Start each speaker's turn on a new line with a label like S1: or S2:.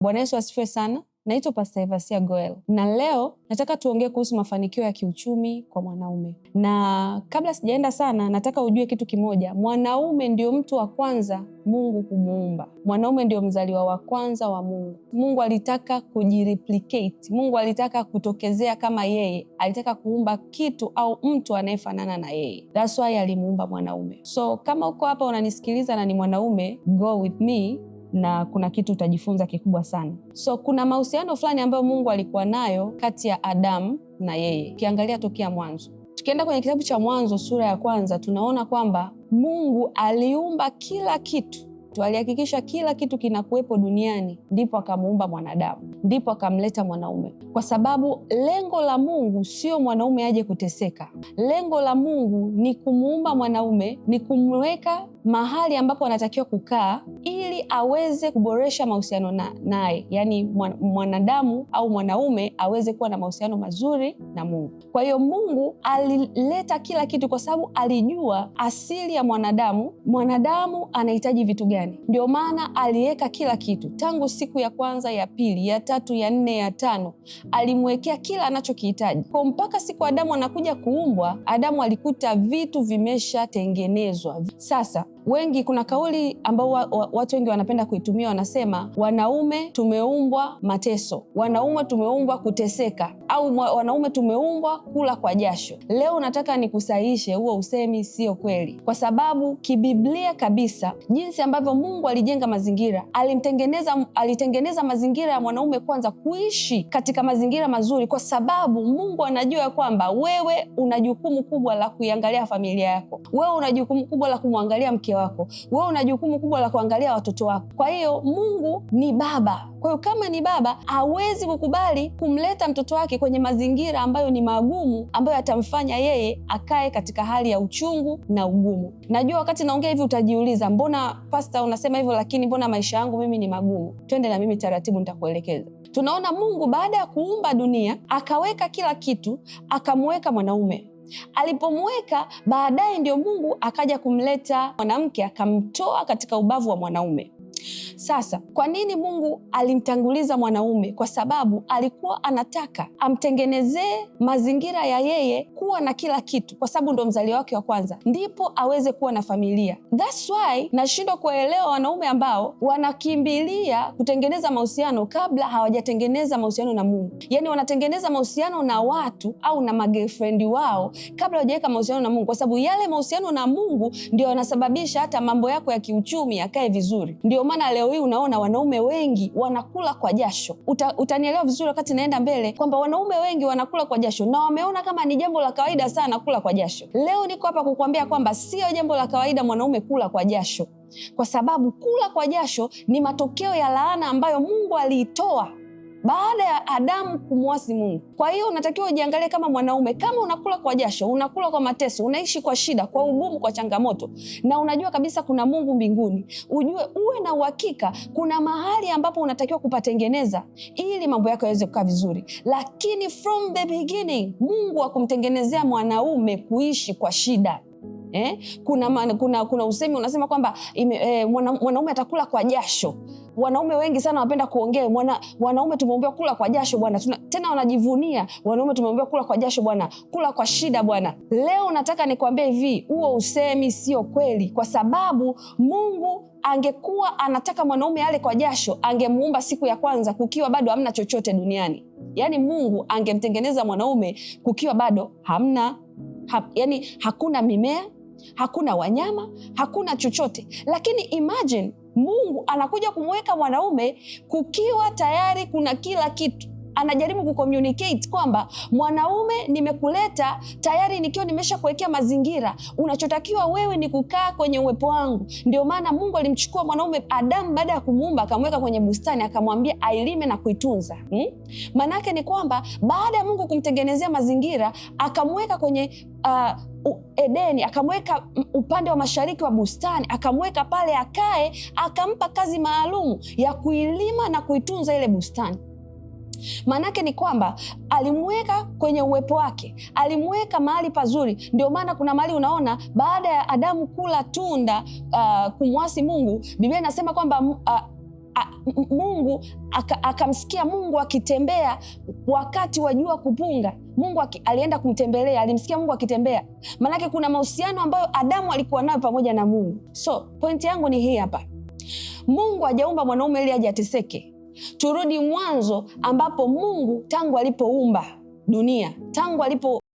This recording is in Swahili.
S1: Bwana Yesu asifiwe sana. Naitwa Pastor Evasia Goel. Na leo nataka tuongee kuhusu mafanikio ya kiuchumi kwa mwanaume. Na kabla sijaenda sana, nataka ujue kitu kimoja. Mwanaume ndio mtu wa kwanza Mungu kumuumba. Mwanaume ndio mzaliwa wa kwanza wa Mungu. Mungu alitaka kujireplicate. Mungu alitaka kutokezea kama yeye. Alitaka kuumba kitu au mtu anayefanana na yeye. That's why alimuumba mwanaume. So kama uko hapa unanisikiliza na ni mwanaume, go with me na kuna kitu utajifunza kikubwa sana. So kuna mahusiano fulani ambayo Mungu alikuwa nayo kati ya Adamu na yeye. Ukiangalia tokea mwanzo. Tukienda kwenye kitabu cha Mwanzo sura ya 1, tunaona kwamba Mungu aliumba kila kitu. Alihakikisha kila kitu kinakuwepo duniani, ndipo akamuumba mwanadamu, ndipo akamleta mwanaume. Kwa sababu lengo la Mungu sio mwanaume aje kuteseka. Lengo la Mungu ni kumuumba mwanaume, ni kumweka mahali ambapo anatakiwa kukaa ili aweze kuboresha mahusiano naye. Yaani mwanadamu au mwanaume aweze kuwa na mahusiano mazuri na Mungu. Kwa hiyo Mungu alileta kila kitu kwa sababu alijua asili ya mwanadamu. Mwanadamu anahitaji vitu gani? Ndio maana aliweka kila kitu. Tangu siku ya kwanza, ya pili, ya tatu, ya 4, ya 5, alimwekea kila anachokihitaji. Kwa mpaka siku Adamu anakuja kuumbwa, Adamu alikuta vitu vimeshatengenezwa. Sasa kuna kauli ambao watu wengi wanapenda kuitumia, wanasema wanaume tumeumbwa mateso, wanaume tumeumbwa kuteseka, au wanaume tumeumbwa kula kwa jasho. Leo nataka nikusahihishe huo usemi, sio kweli. Kwa sababu kibiblia kabisa, jinsi ambavyo Mungu alijenga mazingira, alitengeneza mazingira ya mwanaume kwanza kuishi katika mazingira mazuri, kwa sababu Mungu anajua kwamba wewe una jukumu kubwa la kuiangalia familia yako. Wewe una jukumu kubwa la kumwangalia mke wako. Wewe una jukumu kubwa la kuangalia watoto wako. Kwa hiyo Mungu ni baba. Kwa hiyo kama ni baba, hawezi kukubali kumleta mtoto wake kwenye mazingira ambayo ni magumu, ambayo yatamfanya yeye akae katika hali ya uchungu na ugumu. Najua wakati naongea hivi utajiuliza, mbona pastor unasema hivyo, lakini mbona maisha yangu mimi ni magumu? Twende na mimi taratibu, nitakuelekeza. Tunaona Mungu baada ya kuumba dunia, akaweka kila kitu, akamweka mwanaume. Alipomweka, baadaye ndio Mungu akaja kumleta mwanamke, akamtoa katika ubavu wa mwanaume. Sasa kwa nini Mungu alimtanguliza mwanaume? Kwa sababu alikuwa anataka amtengenezee mazingira ya yeye kuwa na kila kitu, kwa sababu ndo mzaliwa wake wa kwanza, ndipo aweze kuwa na familia. That's why nashindwa kuelewa wanaume ambao wanakimbilia kutengeneza mahusiano kabla hawajatengeneza mahusiano na Mungu. Yaani wanatengeneza mahusiano na watu au na magirlfriend wao kabla hawajaweka mahusiano na Mungu, kwa sababu yale mahusiano na Mungu ndio yanasababisha hata mambo yako ya kiuchumi yakae vizuri. Ndio maana leo hii unaona wanaume wengi wanakula kwa jasho. Utanielewa vizuri wakati naenda mbele kwamba wanaume wengi wanakula kwa jasho na wameona kama ni jambo la kawaida sana kula kwa jasho. Leo niko hapa kukuambia kwamba sio jambo la kawaida mwanaume kula kwa jasho, kwa sababu kula kwa jasho ni matokeo ya laana ambayo Mungu aliitoa baada ya Adamu kumwasi Mungu. Kwa hiyo unatakiwa ujiangalie kama mwanaume. Kama unakula kwa jasho, unakula kwa mateso, unaishi kwa shida, kwa ugumu, kwa changamoto, na unajua kabisa kuna Mungu mbinguni, ujue, uwe na uhakika kuna mahali ambapo unatakiwa kupatengeneza ili mambo yako yaweze kukaa vizuri. Lakini from the beginning Mungu hakumtengenezea mwanaume kuishi kwa shida. Kuna usemi unasema kwamba mwanaume atakula kwa jasho. Wanaume wengi sana wanapenda kuongea wanaume tumeambiwa kula kwa jasho bwana. Tena wanajivunia wanaume tumeambiwa kula kwa jasho bwana, kula kwa shida bwana. Leo nataka nikwambie hivi, huo usemi sio kweli, kwa sababu Mungu angekuwa anataka mwanaume ale kwa jasho, angemuumba siku ya kwanza kukiwa bado hamna chochote duniani. Yaani Mungu angemtengeneza mwanaume kukiwa bado hakuna mimea, hakuna wanyama, hakuna chochote. Lakini imagine Mungu anakuja kumweka mwanaume kukiwa tayari kuna kila kitu. Anajaribu kucommunicate kwamba mwanaume, nimekuleta tayari nikiwa nimesha kuwekea mazingira. Unachotakiwa wewe ni kukaa kwenye uwepo wangu. Ndio maana Mungu alimchukua mwanaume Adamu baada ya kumuumba, akamweka kwenye bustani, akamwambia ailime na kuitunza. Manake ni kwamba baada ya Mungu kumtengenezea mazingira, akamweka kwenye Edeni, akamweka upande wa mashariki wa bustani, akamweka pale akae, akampa kazi maalumu ya kuilima na kuitunza ile bustani. Manake ni kwamba alimweka kwenye uwepo wake, alimweka mahali pazuri. Ndio maana kuna mahali unaona baada ya Adamu kula tunda kumwasi Mungu, Biblia inasema kwamba Mungu akamsikia Mungu akitembea wakati wa jua kupunga. Mungu alienda kumtembelea, alimsikia Mungu akitembea. Maanake kuna mahusiano ambayo Adamu alikuwa nayo pamoja na Mungu. So pointi yangu ni hii hapa. Mungu hajaumba mwanaume ili aje ateseke. Turudi mwanzo ambapo Mungu tangu alipoumba dunia, tangu